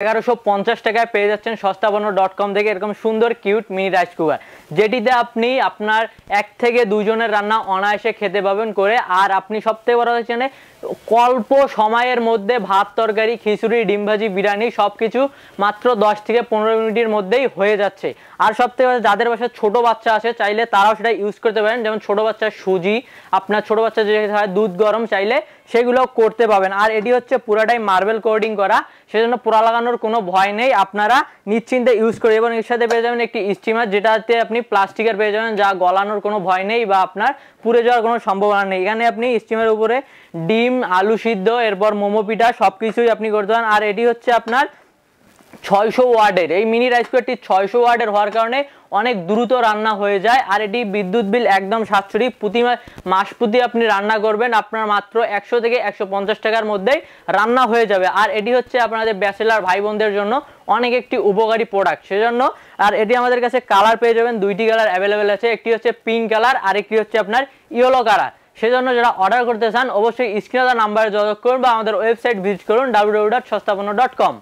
1150 টাকায় পেয়ে যাচ্ছেন সস্তাপন্ন.com থেকে এরকম সুন্দর কিউট মিনি রাইস কুকার, যেটিতে আপনি আপনার 1 থেকে 2 জনের রান্না অনায়াসে খেতে পাবেন করে। আর আপনি সবথেকে বড় হচ্ছে অল্প সময়ের মধ্যে ভাত, তরকারি, খিচুড়ি, ডিম ভাজি, বিরিয়ানি সবকিছু মাত্র 10 থেকে 15 মিনিটের মধ্যেই হয়ে যাচ্ছে। আর সবথেকে যাদের বাসায় ছোট বাচ্চা আছে চাইলে তারাও সেটা ইউজ করতে পারেন, যেমন ছোট বাচ্চার সুজি, আপনার ছোট বাচ্চা যে হয় দুধ গরম চাইলে সেগুলো করতে পাবেন। আর এটি হচ্ছে পুরাটাই মার্বেল কোডিং করা, সেজন্য পোড়া লাগানোর কোনো ভয় নেই, আপনারা নিশ্চিন্তে ইউজ করে। এবং এর সাথে পেয়ে যাবেন একটি স্টিমার, যেটাতে আপনি প্লাস্টিকের পেয়ে যাবেন, যা গলানোর কোনো ভয় নেই বা আপনার পুড়ে যাওয়ার কোনো সম্ভাবনা নেই। এখানে আপনি স্টিমের উপরে ডিম, আলু সিদ্ধ, এরপর মোমো পিঠা সবকিছুই আপনি করতে পারেন। আর এটি হচ্ছে আপনার 600 ওয়াটের, এই মিনি রাইস কুকারটি 600 ওয়াটের হওয়ার কারণে অনেক দ্রুত রান্না হয়ে যায়। আর এটি বিদ্যুৎ বিল একদম সাশ্রয়ী, প্রতি মাস প্রতি আপনি রান্না করবেন আপনার মাত্র 100 থেকে 150 টাকার মধ্যেই রান্না হয়ে যাবে। আর এটি হচ্ছে আপনাদের ব্যাচেলার ভাই বোনদের জন্য অনেক একটি উপকারী প্রোডাক্ট, সেজন্য। আর এটি আমাদের কাছে কালার পেয়ে যাবেন, 2টি কালার অ্যাভেলেবেল আছে, একটি হচ্ছে পিঙ্ক কালার আর একটি হচ্ছে আপনার ইয়েলো কালার। সেজন্য যারা অর্ডার করতে চান অবশ্যই স্ক্রিনে দেওয়া নাম্বারে যোগাযোগ করুন বা আমাদের ওয়েবসাইট ভিজিট করুন www.সস্তাপন্ন.com।